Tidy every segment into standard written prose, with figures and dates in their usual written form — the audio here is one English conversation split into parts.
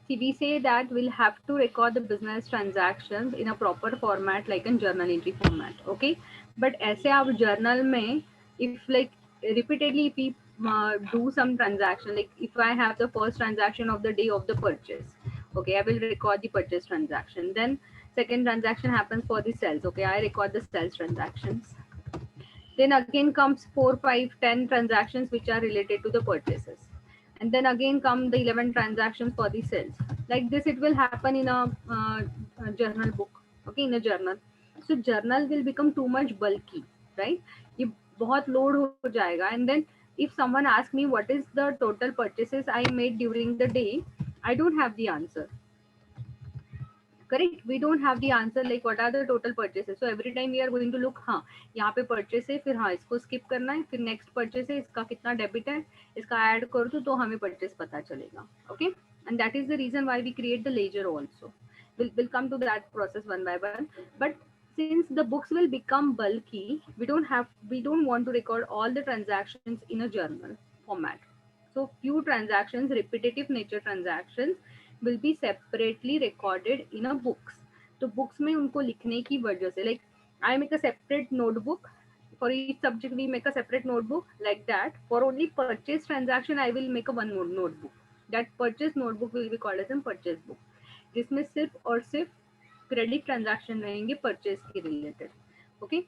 See, we say that we'll have to record the business transactions in a proper format, like in journal entry format. Okay, but ऐसे आप journal में, if like repeatedly, if we do some transaction, like if I have the first transaction of the day of the purchase, okay, I will record the purchase transaction. Then second transaction happens for the sales. Okay, I record the sales transactions. Then again comes 4, 5, 10 transactions which are related to the purchases. And then again come the 11 transactions for the sales. Like this, it will happen in a journal book, okay, in a journal. So journal will become too much bulky, right? ये बहुत load हो जाएगा. And then if someone asks me what is the total purchases I made during the day, I don't have the answer. Correct we don't have the answer like what are the total purchases so every time we are going to look हाँ यहाँ पे purchase है फिर हाँ इसको skip करना है फिर नेक्स्ट परचेस है इसका कितना डेबिट है इसका ऐड कर दो तो हमें परचेस पता चलेगा okay and that is the reason why we create the ledger also we'll come to that process one by one but since the books will become bulky we don't want to record all the transactions in a journal format so few transactions repetitive nature transactions will be separately recorded in a books तो books में उनको लिखने की वजह से like I make a separate notebook for each subject we make a separate notebook like that for only purchase transaction I will make a one notebook that purchase notebook will be called as a purchase book जिसमें सिर्फ और सिर्फ credit transaction रहेंगे purchase के related okay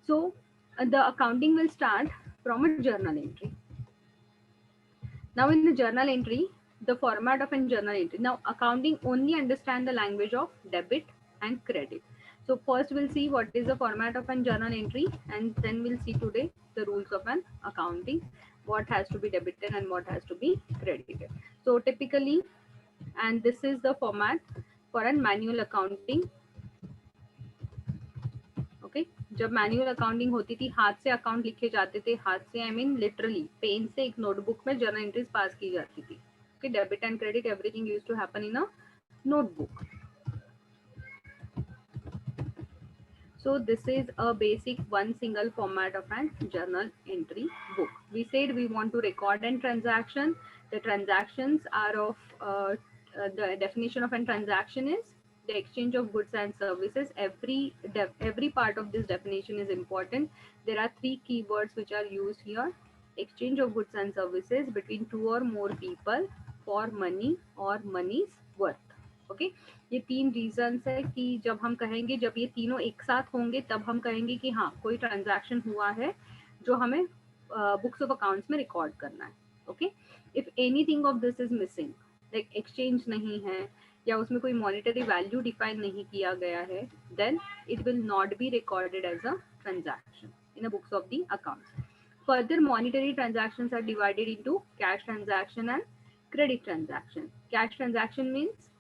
so the accounting will start from a journal entry now in the journal entry, the format of a journal entry. Now accounting only understand the language of debit and credit. So first we'll see what is the format of a journal entry and then we'll see today the rules of an accounting, what has to be debited and what has to be credited. So typically, and this is the format for a manual accounting. Okay जब manual accounting होती थी हाथ से account लिखे जाते थे हाथ से आई मीन लिटरली पेन से एक नोटबुक में जर्नल एंट्रीज पास की जाती थी okay debit and credit everything used to happen in a notebook so this is a basic one single format of an journal entry book we said we want to record an transaction the transactions are of the definition of a transaction is the exchange of goods and services every part of this definition is important there are three keywords which are used here exchange of goods and services between two or more people for money or money's worth okay ये तीन reasons है कि जब हम कहेंगे जब ये तीनों एक साथ होंगे तब हम कहेंगे कि हाँ कोई ट्रांजैक्शन हुआ है जो हमें बुक्स ऑफ अकाउंट्स में रिकॉर्ड करना है okay if anything of this is missing like exchange नहीं है या उसमें कोई मॉनिटरी वैल्यू डिफाइन नहीं किया गया है then it will not be recorded as a transaction in the books of the accounts further monetary transactions are divided into cash transaction and credit transaction cash transaction means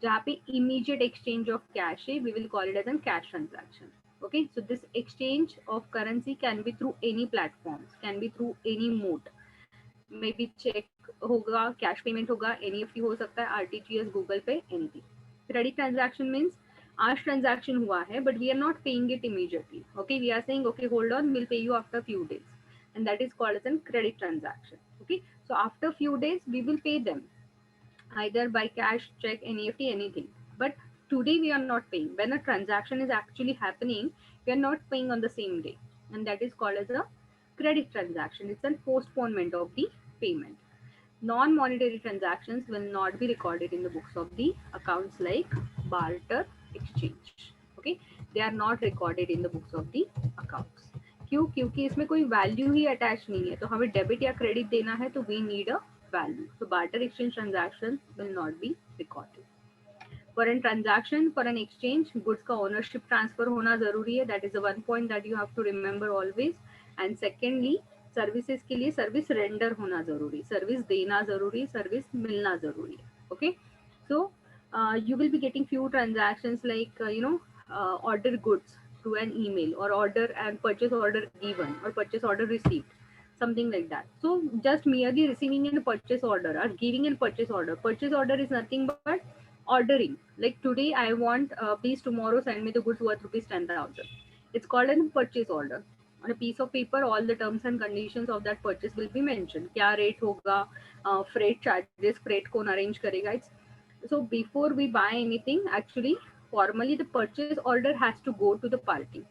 जहाँ पे immediate exchange of cash है we will call it as a cash transaction okay so this exchange of currency can be through any platforms can be through any mode maybe check होगा cash payment होगा NEFT हो सकता है RTGS Google Pay anything credit transaction means आज transaction हुआ है but we are not paying it immediately okay we are saying okay hold on we'll pay you after few days and that is called as a credit transaction okay so after few days we will pay them either by cash, check, NEFT, anything. But today we are not paying. When a transaction is actually happening, we are not paying on the same day. And that is called as a credit transaction. It's a postponement of the payment. Non-monetary transactions will not be recorded in the books of the accounts like barter exchange. Okay, they are not recorded in the books of the accounts. क्यों क्योंकि इसमें कोई value ही attach नहीं है तो हमें debit या credit देना है तो we need a value so barter exchange transactions will not be recorded for an transaction for an exchange goods का ownership transfer होना जरूरी है that is the one point that you have to remember always and secondly services के लिए service render होना जरूरी service देना जरूरी सर्विस मिलना जरूरी है okay so you will be getting few transactions like order goods through an email or order and purchase order given or purchase order received something like that so just merely receiving a purchase order or giving a purchase order is nothing but ordering like today I want please tomorrow send me the goods worth rupees 10,000 it's called a purchase order on a piece of paper all the terms and conditions of that purchase will be mentioned क्या rate होगा freight charges freight कौन arrange करेगा it's So before we buy anything, actually formally the purchase order has to go to the party.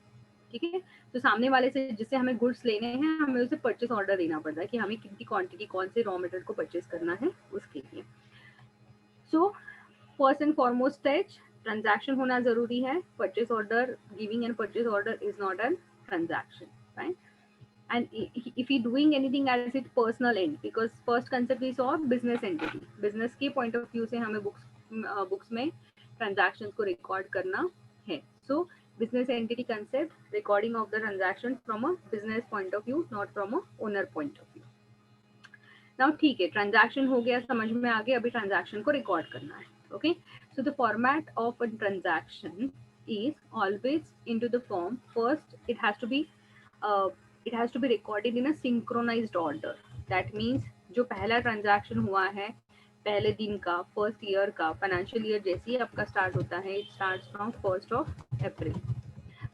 ठीक है, तो सामने वाले से जिससे हमें गुड्स लेने हैं हमें उसे परचेस ऑर्डर देना पड़ता है कि हमें कितनी क्वांटिटी कौन से रॉ मटेरियल को परचेस करना है उसके लिए. So first and foremost stage transaction होना जरूरी है. Purchase order, giving and purchase order is not an transaction, right? And if you doing anything as its personal end, because first concept we saw business entity, business के point of view से हमें books में transactions को record करना है. So business entity concept, recording of the transaction from a business point of view, not from a owner point of view. Now ठीक है, transaction हो गया, समझ में आ गया, अभी transaction को record करना है. Okay, so the format of a transaction is always into the form. First uh, it has to be recorded in a synchronized order. That means जो पहला transaction हुआ है पहले दिन का, फर्स्ट ईयर का, फाइनेंशियल ईयर जैसे ही आपका स्टार्ट होता है, it starts from 1st of April.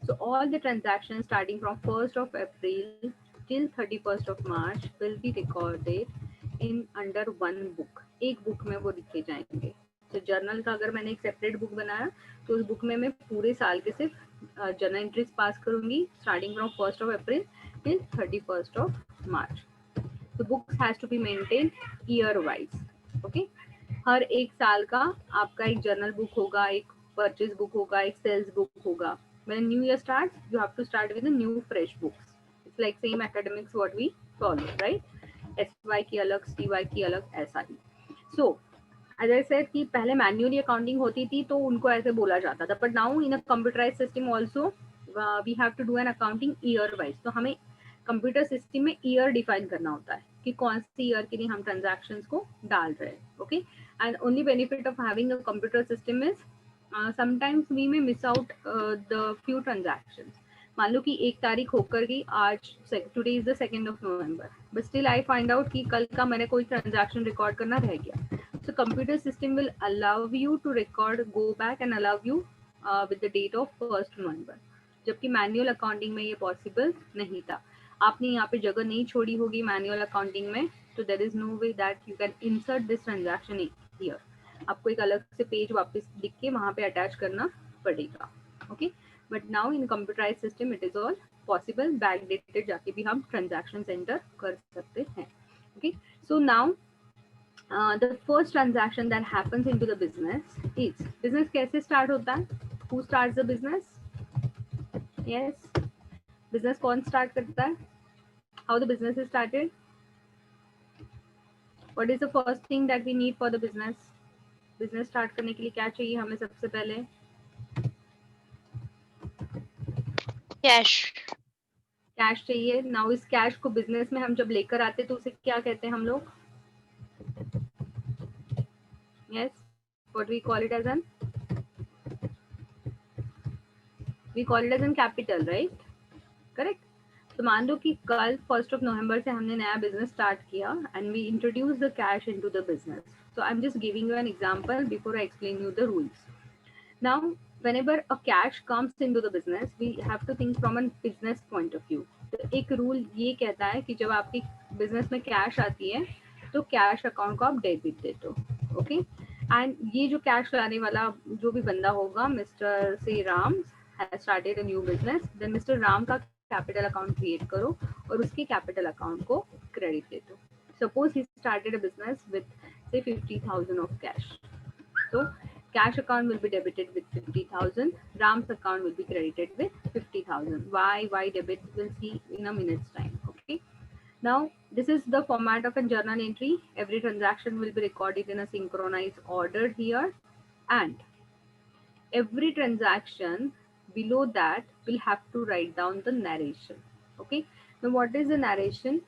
So all the transactions starting from 1st of April till 31st of March will be recorded in under one book. एक book में वो लिखे जाएंगे. तो जर्नल का अगर मैंने एक सेपरेट बुक बनाया तो उस बुक में मैं पूरे साल के सिर्फ जर्नल एंट्रीज पास करूंगी starting from 1st of April till 31st of March. The books has to be maintained year wise. Okay, हर एक साल का आपका एक जर्नल बुक होगा, एक परचेज बुक होगा, एक सेल्स बुक होगा. When new year starts, you have to start with a new fresh books. It's like same academics what we follow, right? SY की अलग, CY की अलग, ऐसा ही. So as I said कि पहले मैन्युअली अकाउंटिंग होती थी तो उनको ऐसे बोला जाता था, but now in a computerise system also we have to do an accounting year wise. तो हमें कंप्यूटर सिस्टम में ईयर डिफाइन करना होता है कि कौन सी ईयर के लिए हम ट्रांजैक्शंस को डाल रहे हैं. Okay, and only benefit of having a computer system is sometimes we में miss out the few transactions. मान लो कि 1 तारीख होकर गई आज, today is the 2nd of November, but still I find out कि कल का मैंने कोई ट्रांजैक्शन रिकॉर्ड करना रह गया. So computer system will allow you to record, go back and allow you with the date of 1st November. जबकि manual accounting में ये पॉसिबल नहीं था. आपने यहाँ पे जगह नहीं छोड़ी होगी मैनुअल अकाउंटिंग में, तो there is no way that you can insert this transaction here. आपको एक अलग से पेज वापस लिख के वहाँ पे अटैच करना पड़ेगा. Okay, but now in computerise system it is all possible. Back dated जाके भी हम ट्रांजैक्शन एंटर कर सकते हैं. Okay, so now the first transaction that happens into the business is, business कैसे start होता है? Who starts the business? Yes, business कौन start करता है? How the business is started? What is the first thing that we need for the business? Business start करने के लिए क्या चाहिए हमें सबसे पहले? कैश. कैश चाहिए. नाउ इस कैश को बिजनेस में हम जब लेकर आते तो उसे क्या कहते हैं हम लोग? Yes, what we call it as an? We call it as an capital, right? Correct. तो मान लो कि कल 1st of November से हमने नया बिजनेस स्टार्ट किया and we introduce the cash into the business. So I am just giving you an example before I explain you the rules. Now whenever a cash comes into the business, we have to think from a business point of view. तो एक rule ये कहता है कि जब आपकी business में cash आती है तो कैश अकाउंट को आप डेबिट देते हो. ओके, एंड ये जो कैश लाने वाला जो भी बंदा होगा, मिस्टर से Ram has started a new business, then Mr. Ram का कैपिटल अकाउंट क्रिएट करो और उसके कैपिटल अकाउंट को क्रेडिट दे दो. Suppose he started a business with से 50,000 of cash. So cash account will be debited with 50,000. Ram's account will be credited with 50,000. Why debit? We'll see in a minute's time. Okay. Now this is the format of a journal entry. Every transaction will be recorded in a synchronized order here, and every transaction below that will have to write down the narration. Okay, now what is the narration?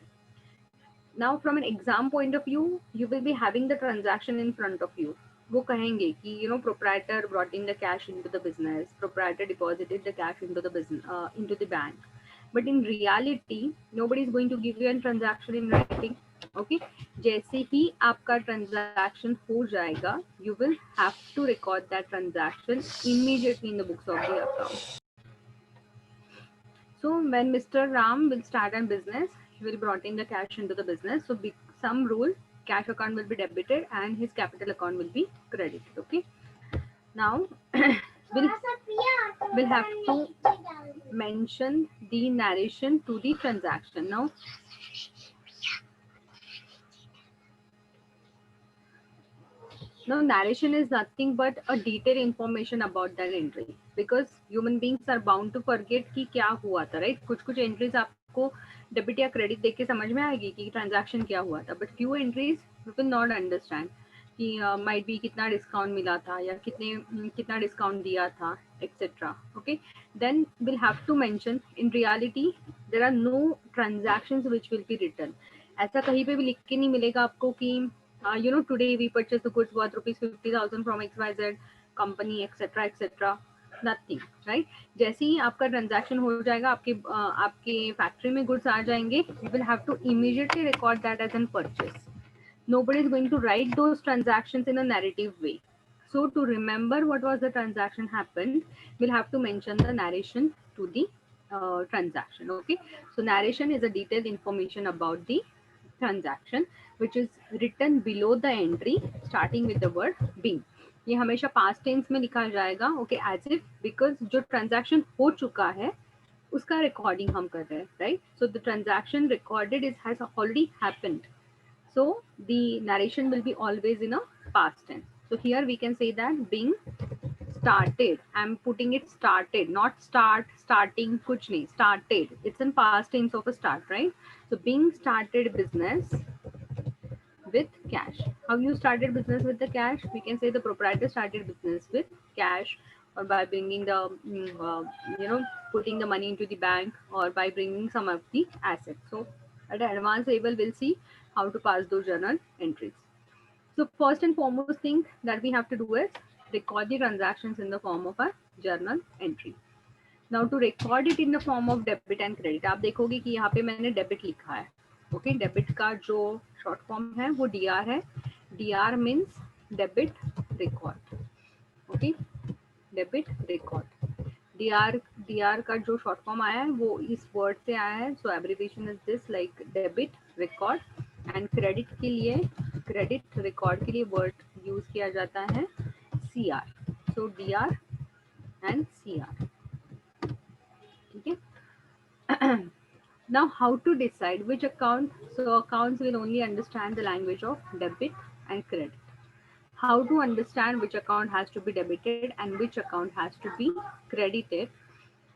Now from an exam point of view, you will be having the transaction in front of you. वो कहेंगे कि proprietor brought in the cash into the business, proprietor deposited the cash into the business, into the bank. But in reality nobody is going to give you a transaction in writing. Okay, जैसे ही आपका transaction हो जाएगा, you will have to record that transaction immediately in the books of the account. So when Mr. Ram will start a business, he will brought in the cash into the business. So some rule cash account will be debited and his capital account will be credited. Okay, now we'll have to mention the narration to the transaction. Now narration is nothing but a detailed information about that entry, because human beings are bound to forget कि क्या हुआ था, right? कुछ कुछ entries आपको debit या credit देख के समझ में आएगी कि ट्रांजैक्शन क्या हुआ था, but few entries you will not understand कि माइट बी कितना डिस्काउंट मिला था या कितना डिस्काउंट दिया था etcetera. Okay, then will have to mention in reality there are no transactions which will be written. ऐसा कहीं पे भी लिख के नहीं मिलेगा आपको कि today we purchased the goods worth rupees 50,000 from XYZ company, etc. Nothing, right? जैसे ही आपका ट्रांजैक्शन हो जाएगा, आपके फैक्ट्री में गुड्स आ जाएंगे, you will have to immediately record that as an purchase. Nobody is going to write those transactions in a narrative way. So to remember what was the transaction happened, we'll have to mention the narration to the transaction. Okay, so narration is a detailed information about the transaction which is written below the entry starting with the word being. ये हमेशा past tense में लिखा जाएगा. Okay, as if because जो transaction हो चुका है उसका recording हम कर रहे हैं, right? So the transaction recorded has already happened. So the narration will be always in a past tense. So here we can say that being started. I'm putting it started, not starting, kuch nahi, started. It's in past tense of a start, right? So being started business with cash. How you started business with the cash? We can say the proprietor started business with cash, or by bringing the, putting the money into the bank, or by bringing some of the assets. So at an advanced level, we'll see how to pass those journal entries. So first and foremost thing that we have to do is record the transactions in the form of a journal entry. Now to record it in the form of debit and credit, आप देखोगे कि यहाँ पे मैंने debit लिखा है. Okay, debit का जो short form है वो DR है. DR means debit record. Okay, debit record. DR का जो short form आया है वो इस word से आया है. So abbreviation is this, like debit record. And credit के लिए, credit record के लिए word use किया जाता है CR. So DR and CR. Okay. Now how to decide which account? So accounts will only understand the language of debit and credit. How to understand which account has to be debited and which account has to be credited?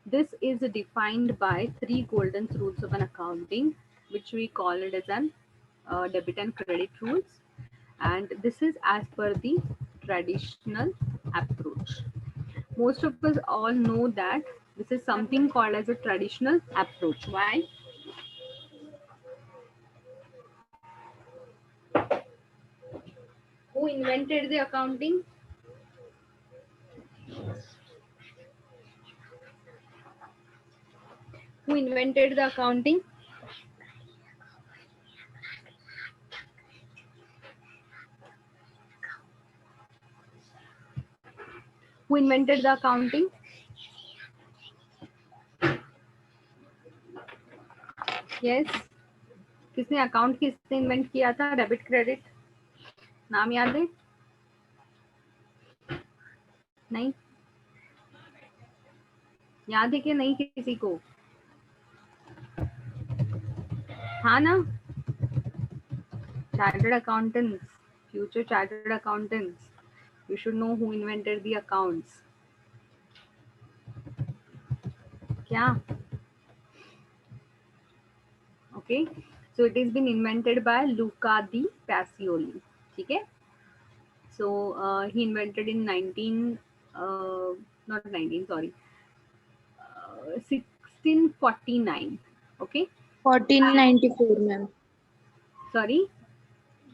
This is defined by 3 golden rules of an accounting, which we call it as an debit and credit rules. And this is as per the traditional approach. Most of us all know that this is something called as a traditional approach. Why? Who invented the accounting? Who invented the accounting? Who invented the accounting? Yes. किसने account किसने invent किया था? Debit credit नाम याद है? नहीं याद है कि नहीं किसी को? हाँ ना? Chartered accountants, future chartered accountants, you should know who invented the accounts. क्या? Okay, so it has been invented by Luca di Pacioli. ठीक है? So he invented in 1649. Okay. 1494, ma'am. Sorry.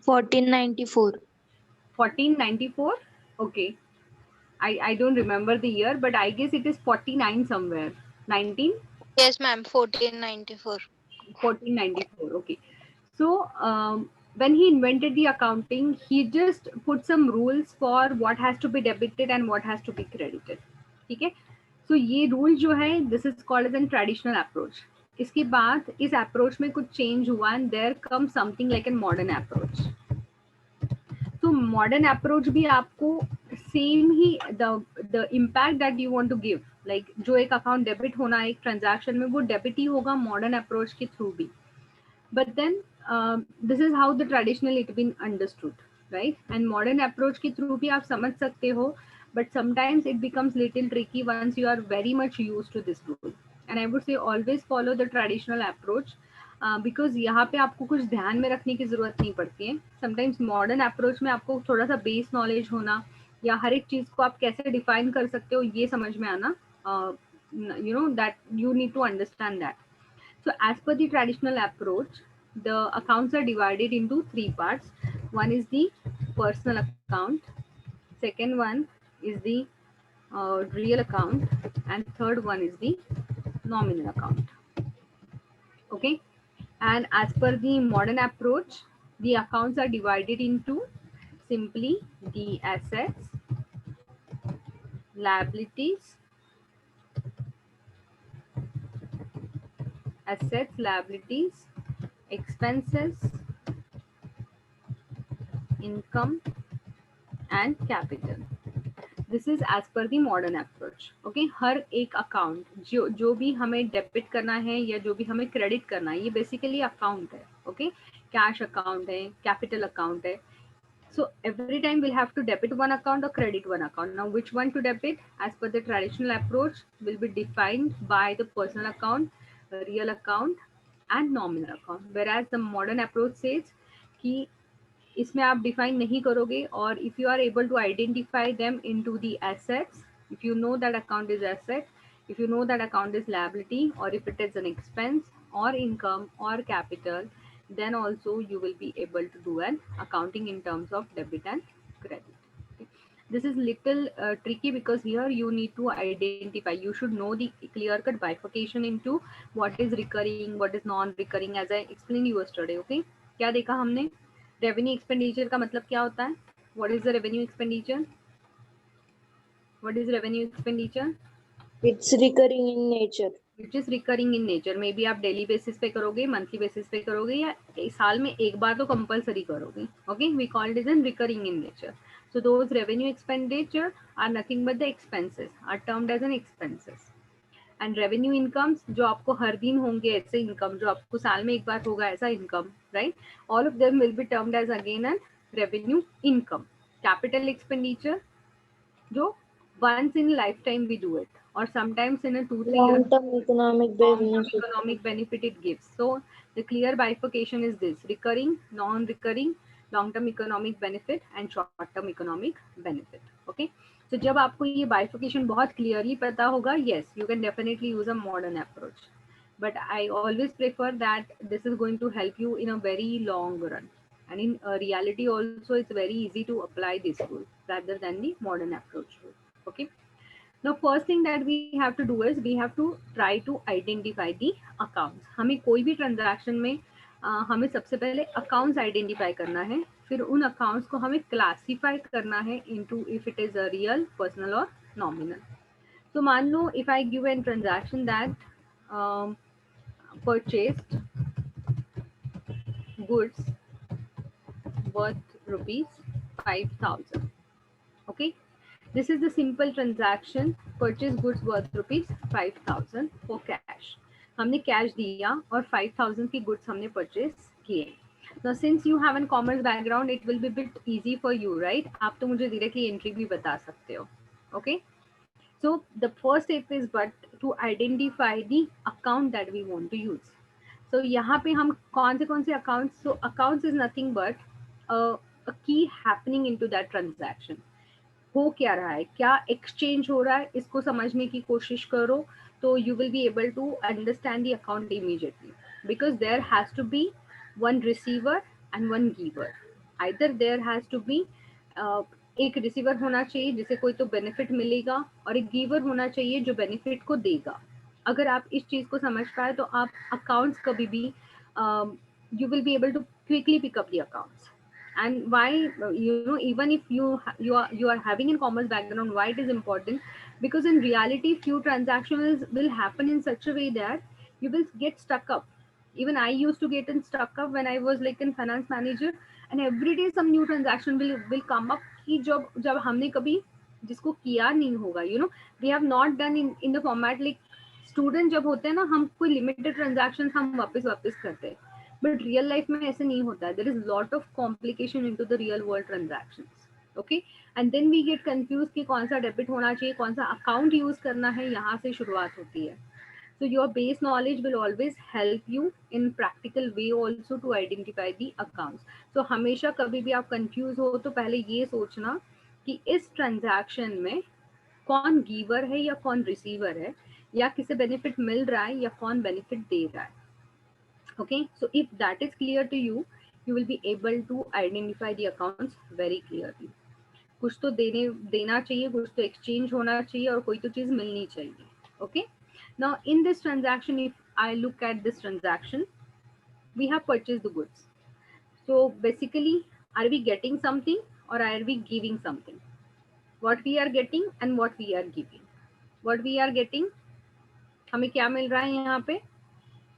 1494. 1494. Okay. I don't remember the year, but I guess it is 49 somewhere. 19. Yes, ma'am. 1494. 1494. Okay. So when he invented the accounting, he just put some rules for what has to be debited and what has to be credited. ठीक है? So ये rule जो है, this is called as a traditional approach. इसके बाद इस approach में कुछ change हुआ and there comes something like a modern approach. So modern approach भी आपको सेम ही the impact that you want to give, like जो एक अकाउंट डेबिट होना है एक ट्रांजैक्शन में, वो डेबिट ही होगा मॉडर्न अप्रोच के थ्रू भी. But then this is how the traditional it been understood, right? And modern approach के through भी आप समझ सकते हो, but sometimes it becomes little tricky once you are very much used to this rule. And I would say always follow the traditional approach, because यहाँ पे आपको कुछ ध्यान में रखने की जरूरत नहीं पड़ती है. Sometimes modern approach में आपको थोड़ा सा base knowledge होना या हर एक चीज को आप कैसे define कर सकते हो ये समझ में आना, you know that you need to understand that. So as per the traditional approach, the accounts are divided into three parts. One is the personal account, second one is the real account, and third one is the nominal account. Okay, and as per the modern approach, the accounts are divided into simply the assets, liabilities, expenses, income, and capital. This is as per the modern approach. Okay, हर एक account जो भी हमें debit करना है या जो भी हमें क्रेडिट करना है, ये बेसिकली अकाउंट है. ओके, कैश अकाउंट है, कैपिटल अकाउंट है. So every time we'll have to debit one account or credit one account. Now which one to debit as per the traditional approach will be defined by the personal account, real account, and nominal account. Whereas the modern approach says कि इसमें आप define नहीं करोगे, और if you are able to identify them into the assets, if you know that account is asset, if you know that account is liability, or if it is an expense or income or capital, then also you will be able to do an accounting in terms of debit and credit. Okay. This is little tricky because here you need to identify, you should know the clear cut bifurcation into what is recurring, what is non recurring, as I explained you yesterday. Okay, क्या देखा हमने? Revenue expenditure का मतलब क्या होता है? What is the revenue expenditure? What is revenue expenditure? It's recurring in nature. Which is recurring in nature. May be आप daily basis पे करोगे, मंथली बेसिस पे करोगे, या साल में एक बार तो कंपलसरी करोगे. Okay, we called is an recurring in nature. So those revenue expenditure are nothing but the expenses, are termed as an expenses. And revenue incomes जो आपको हर दिन होंगे ऐसे इनकम, जो आपको साल में एक बार होगा ऐसा income, right? All of them will be termed as again an revenue income. Capital expenditure जो once in lifetime we do it, or sometimes in a 2-3 year Long-term economic benefit. economic benefit it gives. So the clear bifurcation is this: recurring, non-recurring, long-term economic benefit, and short-term economic benefit. Okay, so जब आपको ये bifurcation बहुत clearly पता होगा, yes, you can definitely use a modern approach. But I always prefer that this is going to help you in a very long run. And in reality also, it's very easy to apply this rule rather than the modern approach rule. Okay. Now first thing that we have to do is we have to try to identify the accounts. हमें कोई भी transaction में हमें सबसे पहले accounts identify करना है, फिर उन accounts को हमें classify करना है into if it is a real, personal or nominal. So मान लो if I give a transaction that purchased goods worth rupees 5,000. Okay, this is the simple transaction, purchase goods worth rupees 5,000 for cash. हमने cash दिया और 5,000 की goods हमने purchase किए. Now since you have a commerce background, it will be bit easy for you, right? आप तो मुझे directly entry भी बता सकते हो. Okay, so the first step is but to identify the account that we want to use. So यहाँ पे हम कौन से accounts, so accounts is nothing but a key happening into that transaction. हो क्या रहा है, क्या एक्सचेंज हो रहा है, इसको समझने की कोशिश करो, तो you will be able to understand the account immediately, because there has to be one receiver and one giver. Either there has to be एक रिसीवर होना चाहिए जिसे कोई तो बेनिफिट मिलेगा, और एक गिवर होना चाहिए जो बेनिफिट को देगा. अगर आप इस चीज को समझ पाए तो आप अकाउंट्स कभी भी you will be able to quickly pick up the accounts. And why, even if you are having a commerce background, why it is important? Because in reality few transactions will happen in such a way that you will get stuck up. Even I used to get stuck up when I was like in finance manager. And every day some new transaction will come up कि जब हमने कभी जिसको किया नहीं होगा, you know, we have not done in the format like student जब होते हैं ना, हम कोई लिमिटेड ट्रांजैक्शन हम वापस करते हैं, बट रियल लाइफ में ऐसे नहीं होता है. There is lot of complication into the real world transactions. Okay, and then we get confuse कि कौन सा डेबिट होना चाहिए, कौन सा अकाउंट यूज करना है, यहाँ से शुरुआत होती है. So your base knowledge will always help you in practical way also to identify the accounts. So हमेशा कभी भी आप कंफ्यूज हो तो पहले ये सोचना कि इस ट्रांजैक्शन में कौन गिवर है या कौन रिसीवर है, या किसे बेनिफिट मिल रहा है या कौन बेनिफिट दे रहा है. Okay, so if that is clear to you, you will be able to identify the accounts very clearly. कुछ तो देना चाहिए, कुछ तो एक्सचेंज होना चाहिए, और कोई तो चीज मिलनी चाहिए. Okay, now in this transaction, if I look at this transaction, we have purchased the goods. So basically, are we getting something or are we giving something? What we are getting and what we are giving. What we are getting, हमें क्या मिल रहा है यहाँ पे?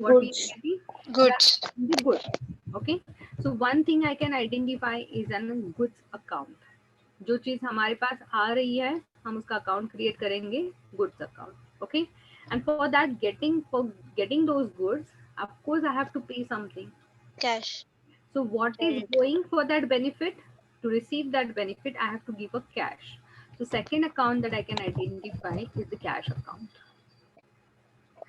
What we Goods. are getting? Goods. The goods. Okay, so one thing I can identify is an goods account. जो चीज हमारे पास आ रही है हम उसका अकाउंट क्रिएट करेंगे, goods account. Okay, and for getting those goods, of course I have to pay something. Cash. So what is Right. going for that benefit? To receive that benefit, I have to give a cash. So second account that I can identify is the cash account.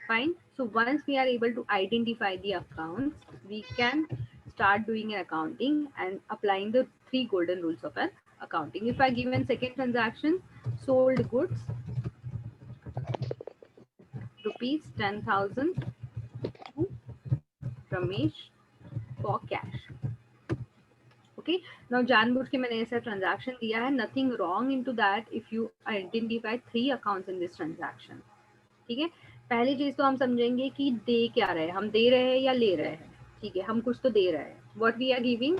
Fine. So once we are able to identify the accounts, we can start doing an accounting and applying the 3 golden rules of an accounting. If I give a second transaction, sold goods, rupees 10,000 to Ramesh for cash. Okay, now जानबूझ के मैंने ऐसा transaction दिया है, nothing wrong into that if you identify 3 accounts in this transaction. ठीक है, पहली चीज तो हम समझेंगे कि दे क्या रहे हैं, हम दे रहे हैं या ले रहे हैं. ठीक है, हम कुछ तो दे रहे हैं. What we are giving,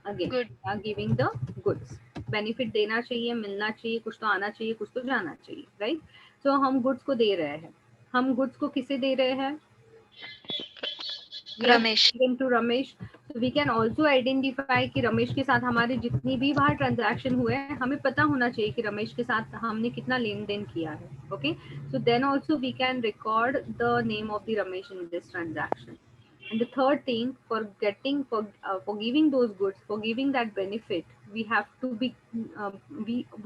again Good. Are giving the goods. Benefit देना चाहिए, मिलना चाहिए, कुछ तो आना चाहिए, कुछ तो जाना चाहिए, राइट. सो हम गुड्स को दे रहे हैं. हम गुड्स को किसे दे रहे हैं? Ramesh. To Ramesh. So we can also identify कि रमेश के साथ हमारे जितनी भी बाहर ट्रांजैक्शन हुए हैं, हमें पता होना चाहिए कि रमेश के साथ हमने कितना लेन देन किया है. Okay, so then also we can record the name of the Ramesh in this transaction. And the third thing, for getting for giving those goods, for giving that benefit, we have to be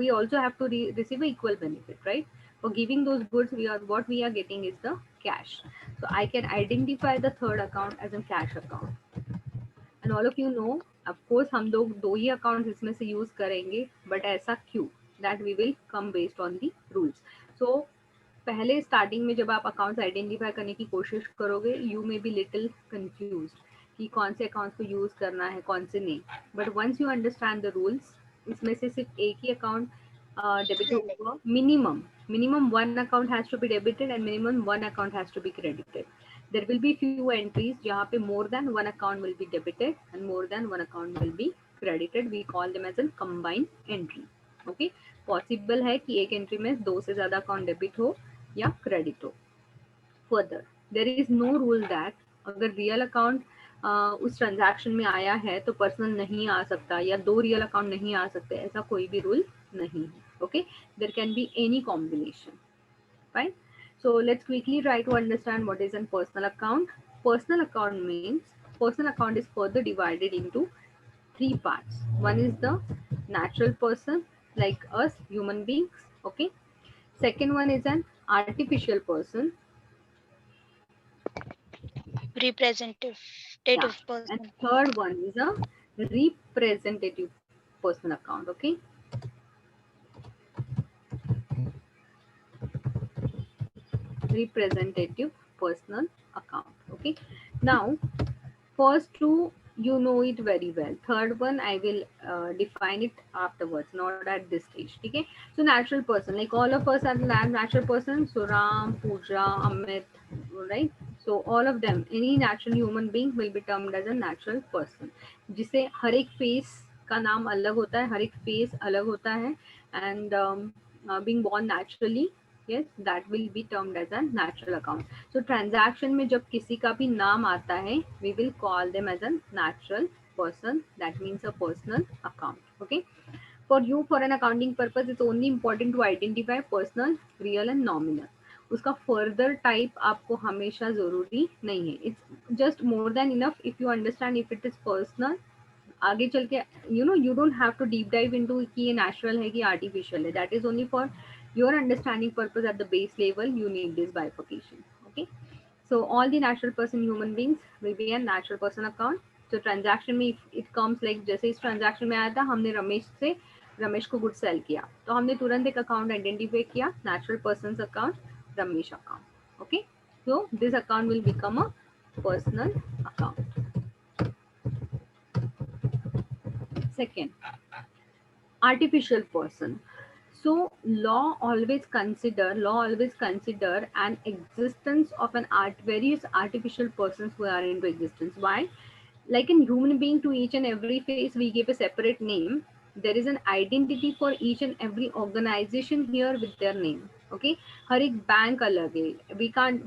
we also have to receive an equal benefit, right? For giving those goods, what we are getting is the cash. So I can identify the third account as a cash account. And all of you know, of course, हम लोग 2 ही account इसमें से use करेंगे, but ऐसा क्यों? That we will come based on the rules. So पहले starting में जब आप अकाउंट्स आइडेंटिफाई करने की कोशिश करोगे, you may be little confuse कि कौन से अकाउंट्स को यूज करना है, कौन से नहीं. But once you understand the rules, इसमें से सिर्फ एक ही अकाउंट डेबिट होगा. Minimum 1 account has to be debited and minimum 1 account has to be credited. There will be few entries जहाँ पे more than 1 account will be debited and more than 1 account will be credited. We call them as a combined entry. Okay, possible है कि एक entry में 2 से ज्यादा account debit हो या क्रेडिट हो. Further there is no rule that अगर रियल अकाउंट उस ट्रांजैक्शन में आया है तो पर्सनल नहीं आ सकता, या 2 रियल अकाउंट नहीं आ सकते, ऐसा कोई भी रूल नहीं है. Okay, there can be any combination. Fine. So let's quickly try to understand what is a personal account. Personal account means personal account is further divided into 3 parts. One is the natural person like us, human beings. Okay. Second one is an artificial person. Representative. Yeah. Person. And third one is a representative personal account. Okay. Representative personal account. Okay, now first two you know it very well. Third one I will define it afterwards, not at this stage. Okay, so natural person, like all of us are natural person. So Ram, Pooja, Amit, right? So all of them, any natural human being will be termed as a natural person. जिसे हर एक face का नाम अलग होता है, हर एक face अलग होता है, and being born naturally, yes, that will be termed as a natural account. So transaction में जब किसी का भी नाम आता है, we will call them as a natural person, that means a personal account. Okay, for you, for an accounting purpose, it's only important to identify personal, real and nominal. उसका further type आपको हमेशा जरूरी नहीं है. It's just more than enough if you understand if it is personal. आगे चल के you don't have to deep dive into कि ये natural है कि artificial है. That is only for your understanding purpose. At the base level you need this bifurcation. Okay, so all the natural person human beings will be a natural person account. So transaction में if it comes like जैसे इस transaction में आया था, हमने रमेश को good cell किया, तो हमने तुरंत एक अकाउंट आइडेंटिफाई किया, natural person account, Ramesh account. Okay, so this account will become a personal account. Second, artificial person. So law always consider an existence of various artificial persons who are into existence. Why? Like in human being, to each and every face we give a separate name. There is an identity for each and every organization here with their name. Okay, हर एक bank अलग है.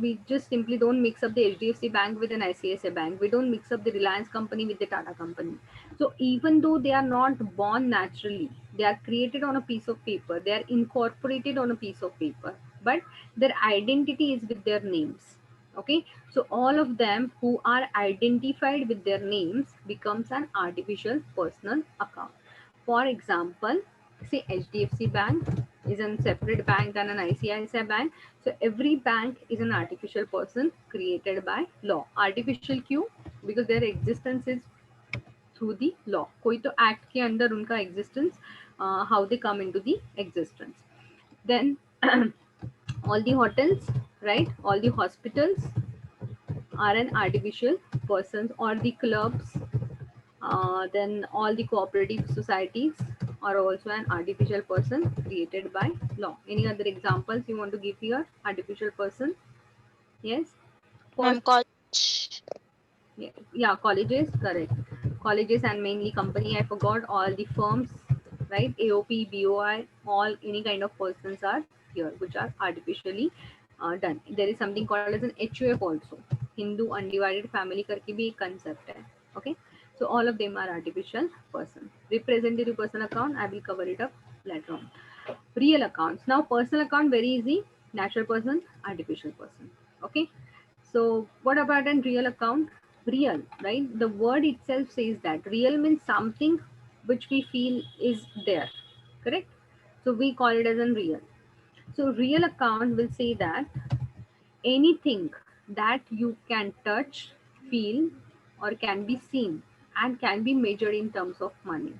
We just simply don't mix up the HDFC bank with an ICICI bank. We don't mix up the Reliance company with the Tata company. So even though they are not born naturally, they are created on a piece of paper. They are incorporated on a piece of paper, but their identity is with their names. Okay, so all of them who are identified with their names becomes an artificial personal account. For example, say HDFC Bank is a separate bank than an ICICI bank. So every bank is an artificial person created by law. Artificial क्यों? Because their existence is through the law. कोई तो act के अंदर उनका existence, how they come into the existence. Then all the hotels, right? All the hospitals are an artificial persons, or the clubs. Then all the cooperative societies are also an artificial person created by law. Any other examples you want to give here? Artificial person? Yes. Ma'am, college. Yeah, colleges, correct. Colleges and mainly company, I forgot all the firms, right? AOP, BOI, all any kind of persons are here, which are artificially done. There is something called as an HUF also. Hindu Undivided Family करके भी एक concept है. Okay, so all of them are artificial person. Representative person account, I will cover it up later on. Real accounts. Now personal account, very easy. Natural person, artificial person. Okay, so what about a real account? Real, right? The word itself says that real means something which we feel is there, correct? So we call it as unreal. So real account will say that anything that you can touch, feel, or can be seen and can be measured in terms of money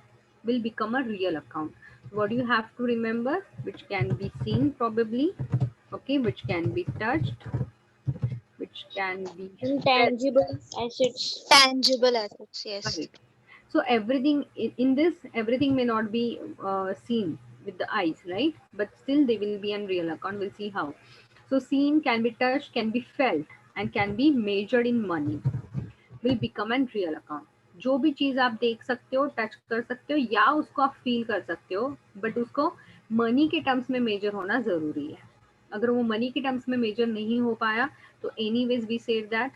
will become a real account. What do you have to remember? Which can be seen probably, okay, which can be touched, which can be felt. Intangible assets. Tangible assets, yes. Correct. So everything in this, everything may not be seen with the eyes, right? But still they will be unreal account. We'll see how. So seen, can be touched, can be felt, and can be measured in money will become an real account. जो भी चीज आप देख सकते हो, touch कर सकते हो, या उसको आप फील कर सकते हो, बट उसको मनी के टर्म्स में मेजर होना जरूरी है. अगर वो मनी के टर्म्स में मेजर नहीं हो पाया, तो anyways we said that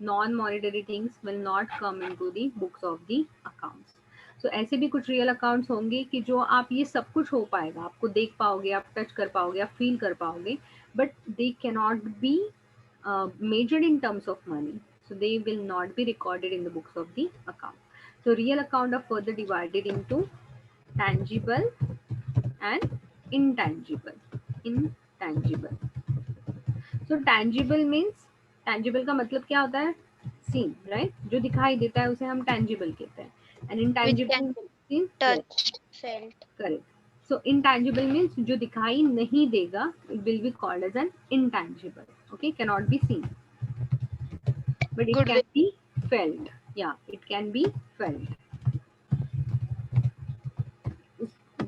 non-monetary things will not come into the books of the accounts. So ऐसे भी कुछ रियल अकाउंट्स होंगे कि जो आप ये सब कुछ हो पाएगा, आपको देख पाओगे, आप टच कर पाओगे, आप फील कर पाओगे, but they cannot be measured in terms of money. So they will not be recorded in the books of the account. So real account are further divided into tangible and intangible. Intangible. So tangible means, tangible का मतलब क्या होता है? Seen, right? जो दिखाई देता है उसे हम tangible कहते हैं. And Which intangible can means seen. touched, felt. Correct. So intangible means जो दिखाई नहीं देगा, it will be called as an intangible. Okay, cannot be seen, but it Good can way. be felt. Yeah, it can be felt.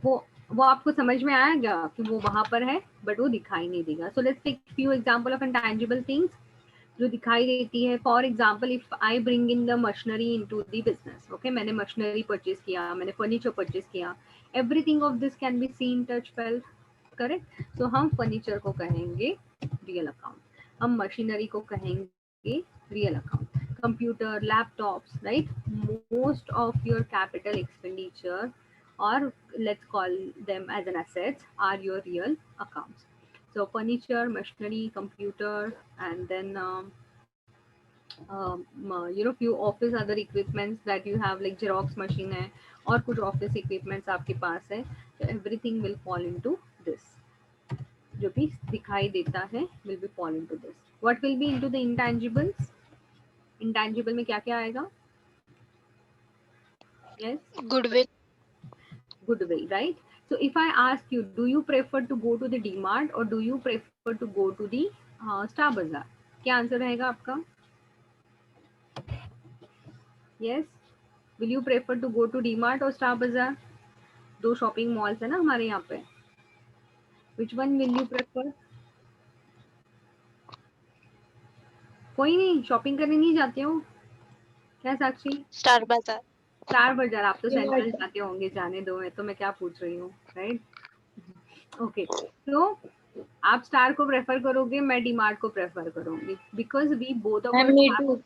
वो आपको समझ में आएगा कि वो वहां पर है, बट वो दिखाई नहीं देगा. So let's take few example of intangible things जो दिखाई देती है. For example, if I bring in the machinery into the business, okay, मैंने मशीनरी परचेज किया, मैंने फर्नीचर परचेज किया, everything of this can be seen, touch, felt, correct. So हम furniture को कहेंगे रियल अकाउंट, हम मशीनरी को कहेंगे real account. computer, laptops, right? Most of your capital expenditure, or let's call them as an assets, are your real accounts. So furniture, machinery, computer, and then few office other equipments that you have, like xerox machine है और कुछ office equipments आपके पास है, so everything will fall into this. जो भी दिखाई देता है will be fall into this. What will be into the intangibles? Intangible में क्या क्या आएगा? Yes, Goodwill. goodwill, right? So if I ask you, do you prefer to go to the DMart or do you prefer to go to the Star Bazaar? क्या answer रहेगा आपका? Yes, will you prefer to go to DMart or Star Bazaar? दो shopping malls है ना हमारे यहाँ पे. Which one will you prefer? कोई नहीं शॉपिंग करने नहीं जाते हो क्या साक्षी? Star Bazaar. स्टार बाजार आप तो DMart. सेंट्रल जाते होंगे, जाने दो, मैं तो मैं क्या पूछ रही हूँ, राइट? ओके, तो आप स्टार को प्रेफर करोगे, मैं डीमार्ट को प्रेफर करूंगी, because we both of And me too.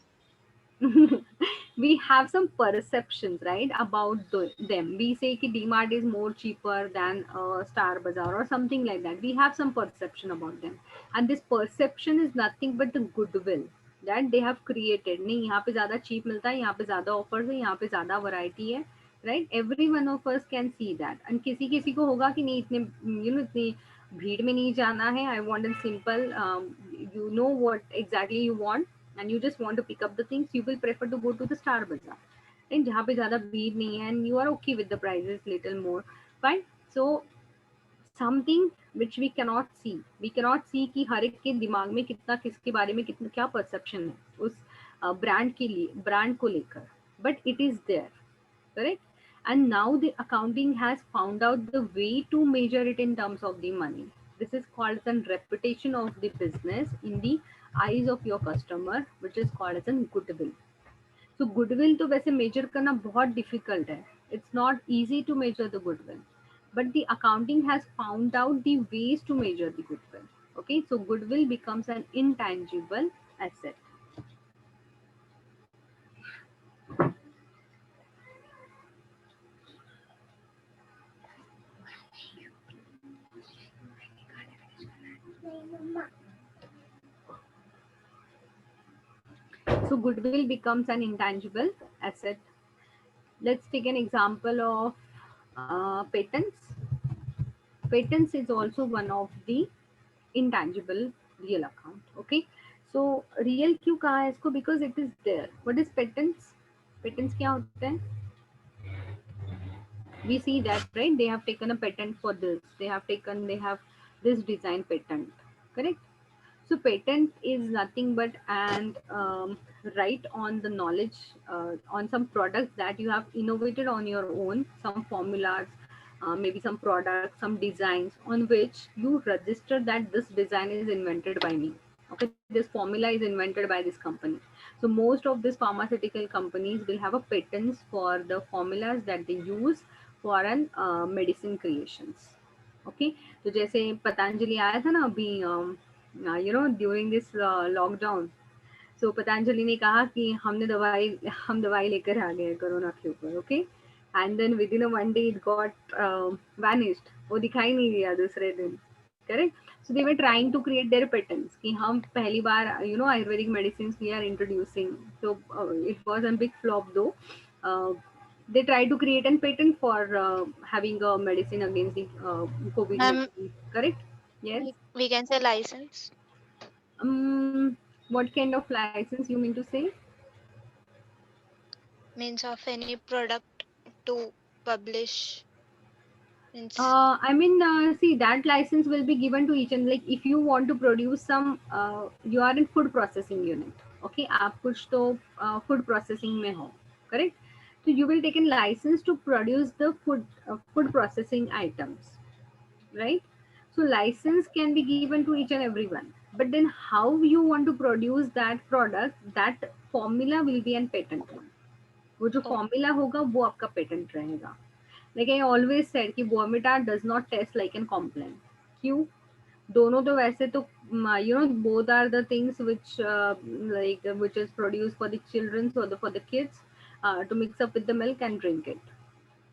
we have some perceptions, right, about them. We say ki DMart is more cheaper than Star Bazaar or something like that. We have some perception about them, and this perception is nothing but the goodwill that they have created. नहीं, यहाँ पे ज़्यादा cheap मिलता है, यहाँ पे ज़्यादा offers है, यहाँ पे ज़्यादा variety है, right? Every one of us can see that. And किसी किसी को होगा कि नहीं, इतने इतनी भीड़ में नहीं जाना है. I want a simple, you know what exactly you want, and you just want to pick up the things, you will prefer to go to the Star Bazaar, and जहाँ पे ज़्यादा भीड़ नहीं है, and you are okay with the prices little more, fine. So something which we cannot see कि हर एक के दिमाग में कितना, किसके बारे में कितना, क्या perception है उस ब्रांड के लिए, ब्रांड को लेकर, but it is there, correct? And now the accounting has found out the way to measure it in terms of the money. This is called as a reputation of the business in the eyes of your customer, which is called as a goodwill. So goodwill तो वैसे measure करना बहुत difficult है. It's not easy to measure the goodwill, but the accounting has found out the ways to measure the goodwill. Okay, so goodwill becomes an intangible asset. So goodwill becomes an intangible asset. Let's take an example of patents. Patents is also one of the intangible real account. Okay, so real क्यों कहा है इसको? Because it is there. What is patents? Patents क्या होते हैं? We see that, right? They have taken a patent for this. They have this design patent, correct? So patent is nothing but and right on the knowledge on some products that you have innovated on your own, some formulas, maybe some products, some designs on which you register that this design is invented by me. Okay, this formula is invented by this company. So most of these pharmaceutical companies will have a patents for the formulas that they use for an medicine creations. Okay, तो जैसे पतंजलि आया था ना अभी during this lockdown. सो पतंजलि ने कहा कि हम दवाई लेकर आ गए कोरोना के ऊपर. Okay, and then with in one day it got vanished. वो दिखाई नहीं दिया दूसरे दिन, correct? So they were trying to create their patents कि हम पहली बार ayurvedic medicine we are introducing. So it was a big flop though. They try to create a patent for having a medicine against the Ma'am, COVID-19, correct? Yes. we can say license. What kind of license you mean to say? Means of any product to publish. Means I mean, see, that license will be given to each, and like if you want to produce some, you are in food processing unit. Okay, आप कुछ तो food processing में हो, correct? So you will take a license to produce the food processing items, right? So license can be given to each and everyone, but then how you want to produce that product, that formula will be an patent one. वो जो Oh. formula होगा वो आपका patent रहेगा. Like I always said कि Vomita does not test like an complaint. क्यों? दोनों तो वैसे तो both are the things which which is produced for the children or for the kids to mix up with the milk and drink it,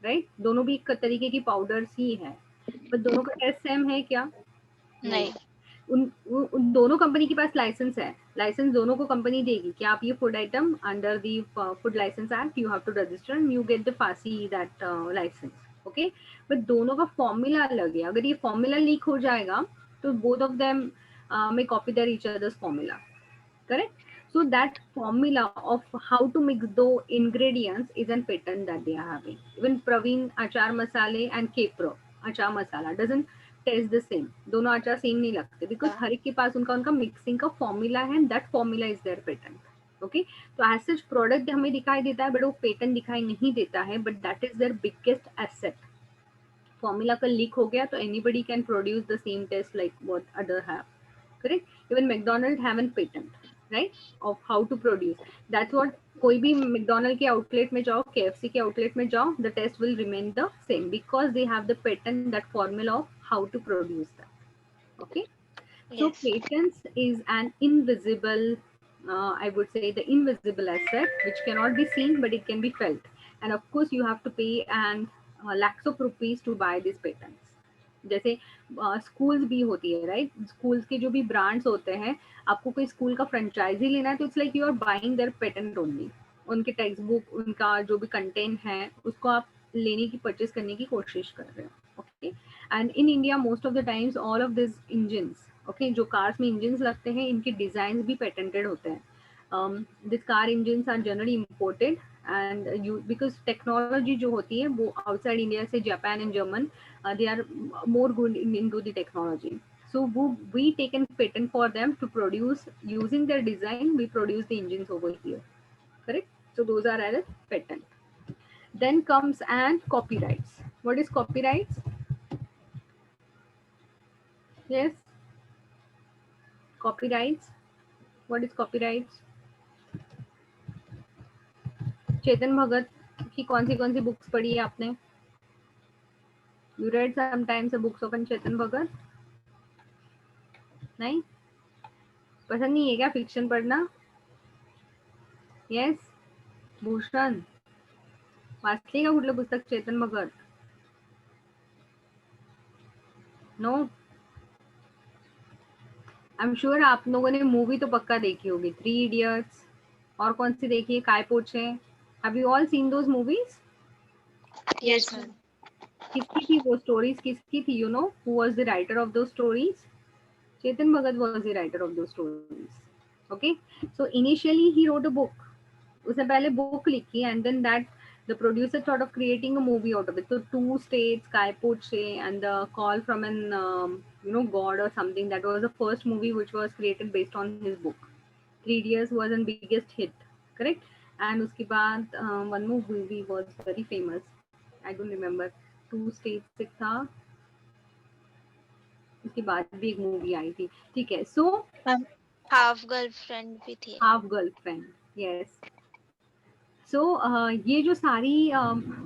right? दोनों भी एक तरीके की पाउडर्स ही है, पर दोनों का टेस्ट सेम है क्या? नहीं। नहीं। उन दोनों कंपनी के पास लाइसेंस है, लाइसेंस दोनों को कंपनी देगी कि आप ये food item under the food license act you have to register and you get the FSSAI that license, okay? But दोनों का फॉर्मूला अलग है, अगर ये फॉर्मूला लीक हो जाएगा तो both of them may copy their each other's formula, correct? So that formula of how to mix the ingredients is a patent that they are having. Even Praveen achar masale and Kepro achar masala doesn't taste the same, दोनों अचार same नहीं लगते because हर एक के पास उनका उनका mixing का formula है and that formula is their patent, okay? तो एज सच प्रोडक्ट हमें दिखाई देता है बट वो पेटेंट दिखाई नहीं देता है, but that is their biggest asset. Formula का लीक हो गया तो anybody can produce the same taste like what other have, correct? Even McDonald have an patent, right, of how to produce. That's what, कोई भी McDonald के outlet में जाओ, KFC के आउटलेट में जाओ, the taste will remain the same because they have the patent that formula of how to produce that, okay? So Yes. patents is an invisible, I would say the invisible asset which cannot be seen but it can be felt. And of course you have to pay and lakhs of rupees to buy these patents. जैसे schools भी होती है, right? Schools के जो भी brands होते हैं, आपको कोई स्कूल का फ्रेंचाइजी लेना है तो it's like you are buying their patent only. उनके टेक्स्ट बुक, उनका जो भी कंटेंट है उसको आप लेने की, परचेज करने की कोशिश कर रहे हो, okay? And in India most of the times all of this engines, okay, जो कार्स में इंजन्स लगते हैं इनके डिजाइन भी पेटेंटेड होते हैं. This car engines are generally imported and you because technology जो होती है वो आउटसाइड इंडिया से Japan and German they are more good into the technology. So we taken patent for them to produce using their design. We produce the engines over here, correct? So those are as patent. Then comes and copyrights. What is copyrights? Yes, copyrights. What is copyrights? Chetan Bhagat की कौन सी books पढ़ी है आपने? You read sometimes the books of Chetan Bhagat? नहीं, पसंद नहीं है क्या फिक्शन पढ़ना? यस, भूषण वाचली का कुठलं पुस्तक Chetan Bhagat? No, I am sure आप लोगों ने मूवी तो पक्का देखी होगी, 3 इडियट्स, और कौन सी देखी है, Kai Po? Have you all seen those movies? Yes, ma'am. किसकी थी वो स्टोरीज, किसकी थी? You know who was the writer of those stories? Chetan Bhagat was the writer of those stories, okay? So initially he wrote a book, उसने पहले book लिखी and then that the producer thought of creating a movie out of it. So 2 states, Kai Poche and the call from an god or something, that was the first movie which was created based on his book. 3 Idiots was a biggest hit, correct? And uske baad one more movie was very famous, I don't remember, 2 states से था, उसके बाद भी एक movie आई थी, ठीक है? So Half girlfriend भी थी. Half girlfriend, yes. सो ये जो सारी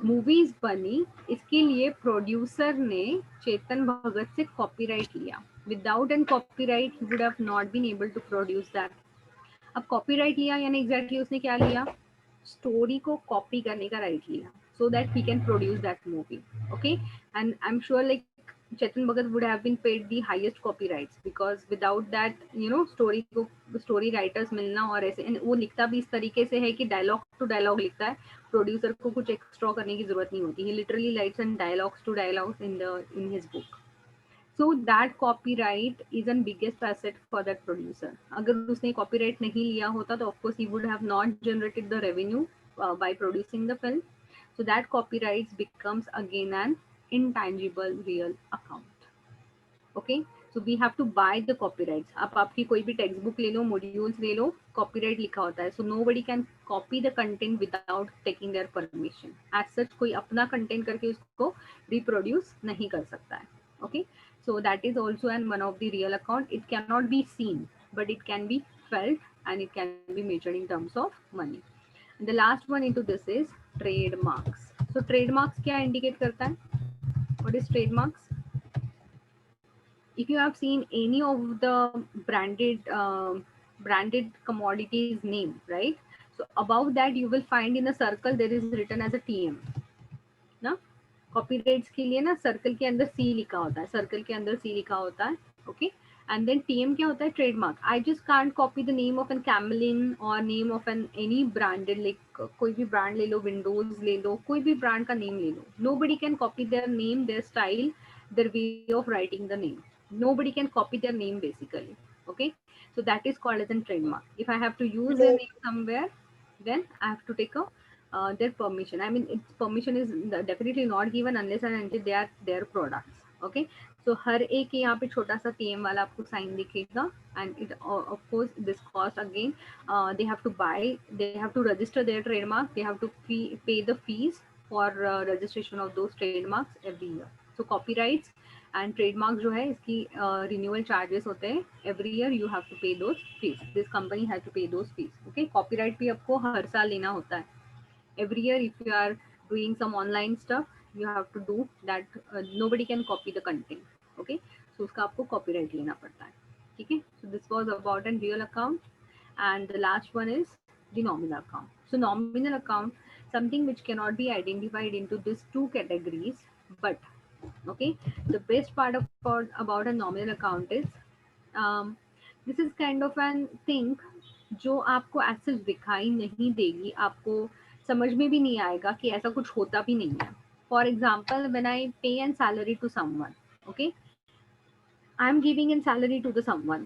मूवीज बनी, इसके लिए प्रोड्यूसर ने चेतन भगत से कॉपीराइट लिया. Without an copyright he would have not been able to produce that. अब कॉपीराइट लिया यानी एग्जैक्टली उसने क्या लिया? स्टोरी को कॉपी करने का राइट लिया, so that he can produce that movie, okay? And I'm sure like Chetan Bhagat would have been paid the highest copyrights because without that story को story writers मिलना, और ऐसे वो लिखता भी इस तरीके से है कि dialogue to dialogue लिखता है, प्रोड्यूसर को कुछ एक्स्ट्रा करने की जरूरत नहीं होती. He literally writes in dialogues to dialogues in his book. So that copyright is the biggest asset for that producer. अगर उसने copyright नहीं लिया होता तो of course he would have not generated the revenue by producing the film. So that copyright becomes again an intangible real account. Okay, so we have to buy the copyrights. आप आपकी कोई भी text book ले लो, modules ले लो, copyright लिखा होता है. So nobody can copy the content without taking their permission. As such कोई अपना कंटेंट करके उसको रिप्रोड्यूस नहीं कर सकता है. Okay, so that is also one of the real account. It cannot be seen but it can be felt and it can be measured in terms of money. And the last one into this is trademarks. So trademarks क्या indicate करता है? What is trademarks? if you have seen any of the branded commodities name, right? So above that you will find in a circle there is written as a TM ना. Copyrights के लिए ना circle के अंदर सी लिखा होता है, circle के अंदर सी लिखा होता है. ओके, एंड देन टीएम क्या होता है? Trademark. I just can't copy the name of an Camlin और name of an any branded, like कोई भी ब्रांड ले लो, विंडोज ले लो, कोई भी ब्रांड का नेम ले लो. Nobody can copy their name, their style, their way of writing the name. Nobody can copy their name basically. Okay, so that is called as a trademark. If I have to use their name somewhere, then I have to take a their permission. I mean, its permission is definitely not given unless and until they are their products. Okay, so हर एक यहाँ पे छोटा सा TM वाला आपको sign दिखेगा, and it of course this cost again, they have to buy, they have to register their trademark, they have to pay the fees for registration of those trademarks every year. So copyrights and trademark जो है इसकी renewal charges होते हैं every year. You have to pay those fees. This company has to pay those fees. Okay, copyright भी आपको हर साल लेना होता है. Every year if you are doing some online stuff, you have to do that. Nobody can copy the content. Okay, so उसका आपको copyright लेना पड़ता है. ठीक है, so this was about a real account, and the last one is the nominal account. So nominal account, something which cannot be identified into these two categories, but okay, the best part about a nominal account is this is kind of an thing जो आपको ऐसे दिखाई नहीं देगी, आपको समझ में भी नहीं आएगा कि ऐसा कुछ होता भी नहीं है. For example, when I pay an salary to someone, okay, I am giving an salary to the someone.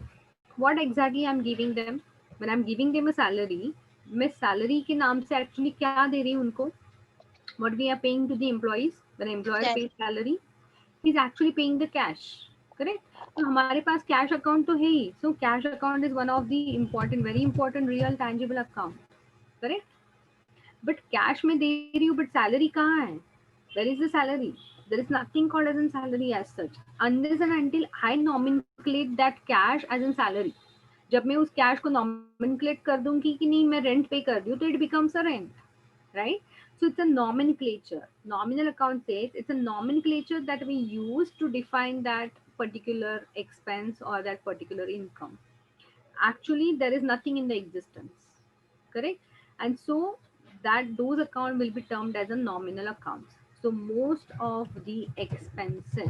What exactly I am giving them? When I am giving them a salary, मैं salary के नाम से actually क्या दे रही हूँ उनको? What we are paying to the employees, when an employer pays salary, he's actually paying the cash, correct? तो हमारे पास कैश अकाउंट तो है ही. So cash account is one of the important, very important real tangible account, correct? But cash में दे रही हूँ, but salary कहाँ है? Where is the salary? There is nothing called as an salary as such unless and until I nomenclate that cash as an salary. जब मैं उस cash को नॉमिनक्लेट कर दूंगी कि नहीं मैं रेंट पे कर रही हूँ, तो it becomes a rent, right? So it's a nomenclature. Nominal account says it's a nomenclature that we use to define that particular expense or that particular income. Actually, there is nothing in the existence, correct? And so that those account will be termed as a nominal accounts. So most of the expenses,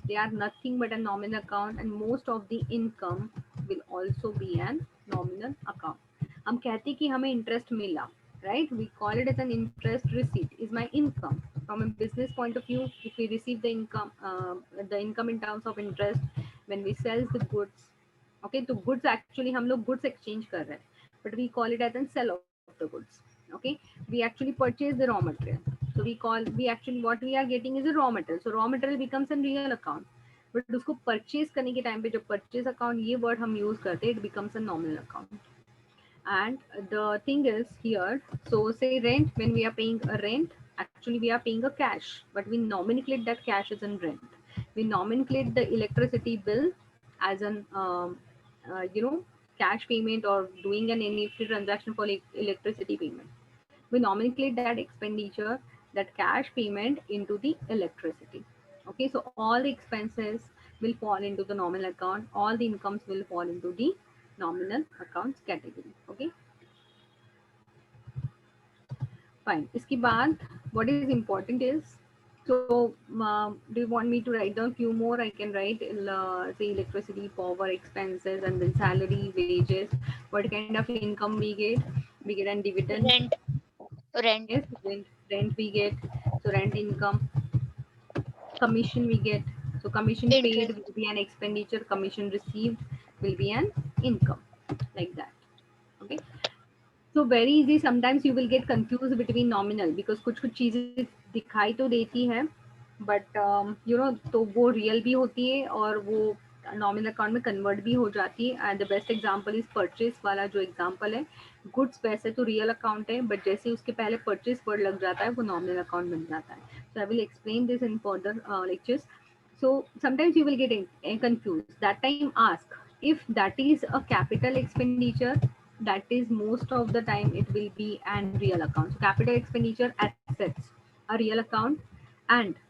they are nothing but a nominal account, and most of the income will also be an nominal account. हम कहते कि हमें interest मिला, right? We call it as an interest receipt, is my income. From a business point of view, if we receive the income in terms of interest when we sell the goods, okay, तो goods actually हम लोग goods exchange कर रहे हैं, but we call it as a sell of the goods. Okay, we actually purchase the raw material, so we actually what we are getting is a raw material. So raw material becomes a real account, but उसको purchase करने के time पे जब purchase account ये word हम use करते हैं, it becomes a nominal account. And the thing is here, so say rent, when we are paying a rent, actually we are paying a cash, but we nomenclate that cash as in rent. We nomenclate the electricity bill as an cash payment, or doing an NEFT transaction for electricity payment. We nomenclate that expenditure, that cash payment, into the electricity. Okay, so all the expenses will fall into the nominal account, all the incomes will fall into the nominal accounts category. Okay, fine. इसके बाद what is important is, so do you want me to write down few more? I can write say electricity, power expenses, and then salary, wages. What kind of income we get? We get a dividend. Rent. Yes, rent we get. So rent income. Commission we get. So commission paid will be an expenditure. Commission received will be an income, like that. Okay. So very easy. Sometimes you will get confused between nominal, because कुछ चीजें दिखाई तो देती है, but तो वो real भी होती है और वो नॉमिनल अकाउंट में कन्वर्ट भी हो जाती है. And the best example is purchase वाला जो एग्जांपल है. गुड्स वैसे तो रियल अकाउंट है, बट जैसे उसके पहले परचेस वर्ड लग जाता है वो नॉमिनल अकाउंट बन जाता है. So I will explain this in further lectures. So sometimes you will get confuse. That time ask if that is a capital expenditure, that is most of the time it will be an real account. So capital expenditure, assets, a real account, and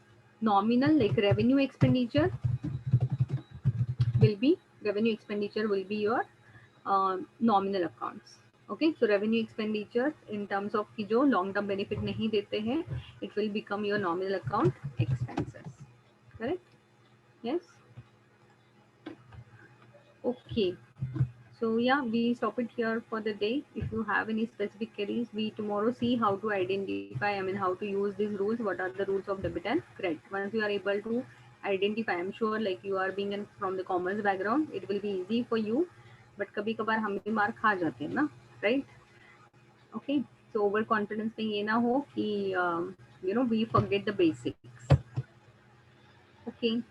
nominal like revenue expenditure, will be revenue expenditure will be your nominal accounts. Okay, so revenue expenditure in terms of कि जो long term benefit नहीं देते हैं, it will become your nominal account expenses. Correct? Yes. Okay. So yeah, we stop it here for the day. If you have any specific queries, we tomorrow see how to identify, I mean, how to use these rules. What are the rules of debit and credit? Once you are able to identify, I'm sure like you are being from the commerce background, it will be easy for you. But कभी कभार हम भी मार खा जाते हैं ना, right? Okay. So over confidence में ये ना हो कि we forget the basics. Okay.